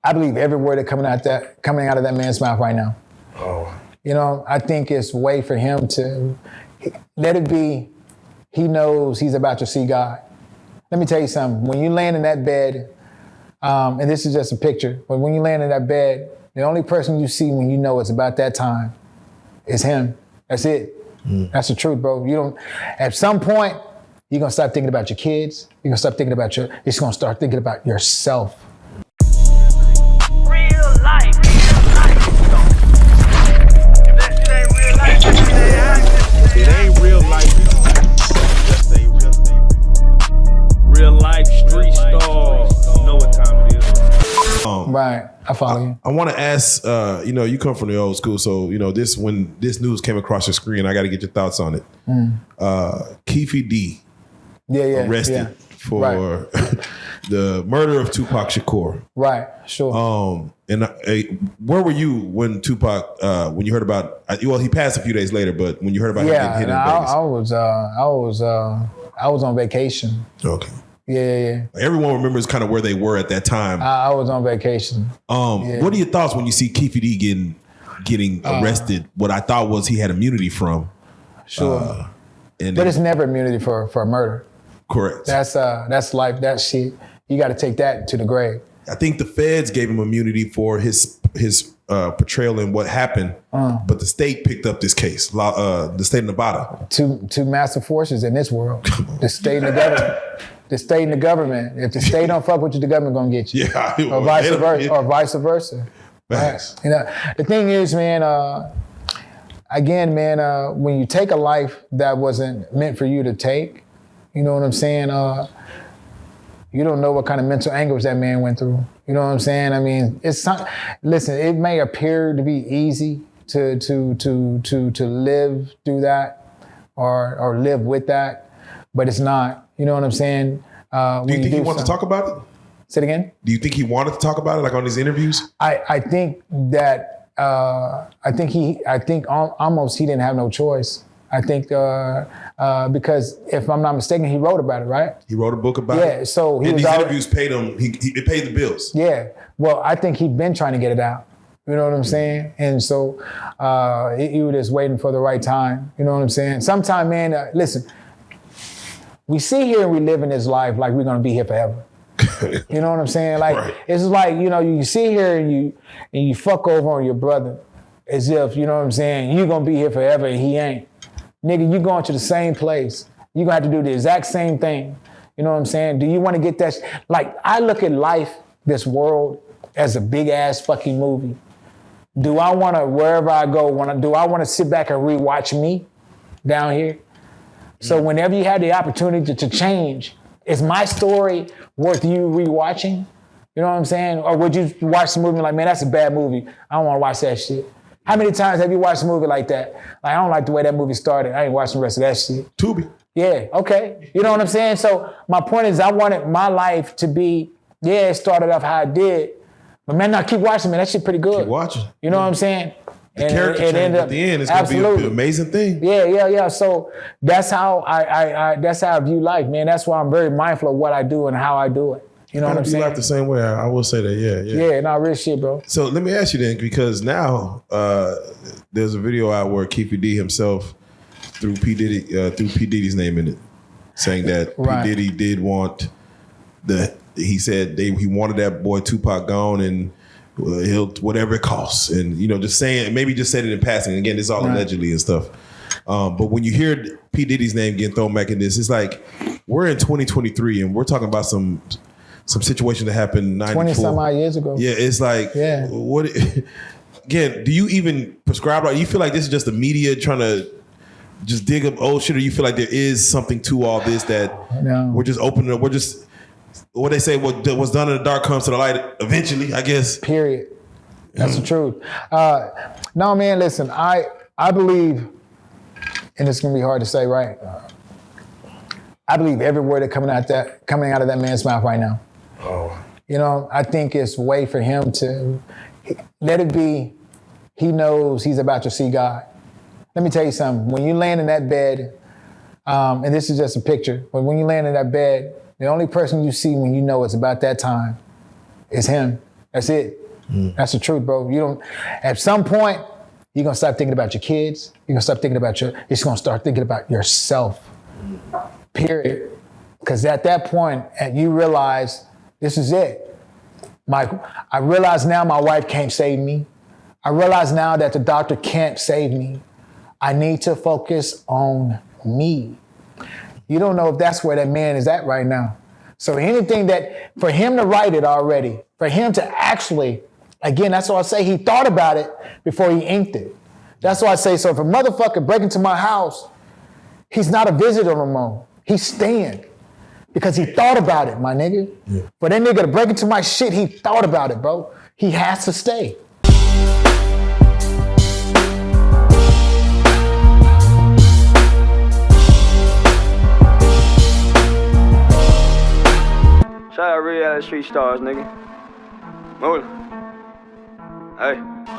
I believe every word that coming out of that man's mouth right now. Oh. You know, I think it's a way for him to let it be. He knows he's about to see God. Let me tell you something. When you land in that bed, and this is just a picture, but when you land in that bed, the only person you see when you know it's about that time is him. That's it. That's the truth, bro. You don't. At some point, you're gonna start thinking about your kids. You're gonna start thinking about you're gonna start thinking about yourself. Real life. It ain't real life. Just ain't real life. Real life street stars. Know what time it is. Right, I follow you. I want to ask, you come from the old school, so when this news came across your screen, I got to get your thoughts on it. Keefe D, arrested for the murder of Tupac Shakur. Right, sure. And where were you when Tupac? When you heard about? Well, he passed a few days later, but when you heard about him getting hit in Vegas, I was on vacation. Okay. Yeah. Everyone remembers kind of where they were at that time. I was on vacation. What are your thoughts when you see Keefe D getting arrested? What I thought was he had immunity from. Sure. But it's never immunity for a murder. Correct. That's life. That shit. You got to take that to the grave. I think the feds gave him immunity for his portrayal in what happened, but the state picked up this case. The state of Nevada. Two massive forces in this world: the state and the government. The state and the government. If the state don't fuck with you, the government gonna get you. Yeah. Or vice versa. Facts. Right. The thing is, man. When you take a life that wasn't meant for you to take, you know what I'm saying? You don't know what kind of mental anguish that man went through. You know what I'm saying? I mean, listen, it may appear to be easy to live through that or live with that, but it's not. You know what I'm saying? Do you think he wanted to talk about it? Say it again? Do you think he wanted to talk about it, like on his interviews? I think that almost he didn't have no choice. I think because if I'm not mistaken, he wrote about it, right? He wrote a book about it. Yeah, so and these interviews paid him. It paid the bills. Yeah, well, I think he'd been trying to get it out. You know what I'm saying? And so he was just waiting for the right time. You know what I'm saying? Sometime, man, listen, we sit here and we live in this life like we're gonna be here forever. You know what I'm saying? Like right. It's like, you sit here and you fuck over on your brother as if, you know what I'm saying, you're gonna be here forever and he ain't. Nigga, you going to the same place. You're gonna have to do the exact same thing. You know what I'm saying? Do you wanna get that? Like, I look at life, this world, as a big ass fucking movie. Do I wanna, wherever I go, do I wanna sit back and rewatch me down here? So whenever you have the opportunity to change, is my story worth you rewatching? You know what I'm saying? Or would you watch the movie like, man, that's a bad movie. I don't wanna watch that shit. How many times have you watched a movie like that? Like, I don't like the way that movie started. I ain't watching the rest of that shit. Tubi. Yeah, okay. You know what I'm saying? So my point is, I wanted my life to be, it started off how it did, but man, now keep watching, man. That shit pretty good. Keep watching. You know what I'm saying? The character change at the end is going to be an amazing thing. Yeah. So that's how that's how I view life, man. That's why I'm very mindful of what I do and how I do it. You know what I'm saying? Life the same way. I will say that. Yeah. Yeah, no, real shit, bro. So let me ask you then, because now there's a video out where Keefe D himself threw P Diddy's name in it, saying that right. P Diddy did want he said he wanted that boy Tupac gone and he'll whatever it costs, and just saying, maybe just said it in passing. Again, it's all allegedly and stuff. But when you hear P Diddy's name getting thrown back in this, it's like we're in 2023 and we're talking about some situation that happened 94. 20 some odd years ago. Yeah, it's like, what? Again, do you even prescribe? You feel like this is just the media trying to just dig up old shit, or you feel like there is something to all this that we're just opening up? We're just, what they say, what was done in the dark comes to the light eventually, I guess. Period. That's the truth. No, man, listen, I believe, and it's gonna be hard to say, right? I believe every word that coming out of that man's mouth right now. Oh. I think it's a way for him to let it be. He knows he's about to see God. Let me tell you something. When you land in that bed, and this is just a picture, but when you land in that bed, the only person you see when you know it's about that time is him. That's it. That's the truth, bro. You don't. At some point, you're gonna start thinking about your kids. You're gonna start thinking about you're just gonna start thinking about yourself. Period. Because at that point, you realize this is it. I realize now my wife can't save me. I realize now that the doctor can't save me. I need to focus on me. You don't know if that's where that man is at right now. So anything that, for him to write it already, for him to actually, again, that's why I say he thought about it before he inked it. That's why I say, so if a motherfucker break into my house, he's not a visitor no more. He's staying. Because he thought about it, my nigga. Yeah. For that nigga to break into my shit, he thought about it, bro. He has to stay. Shout out Reallyfe Street Starz, nigga. Move. Hey.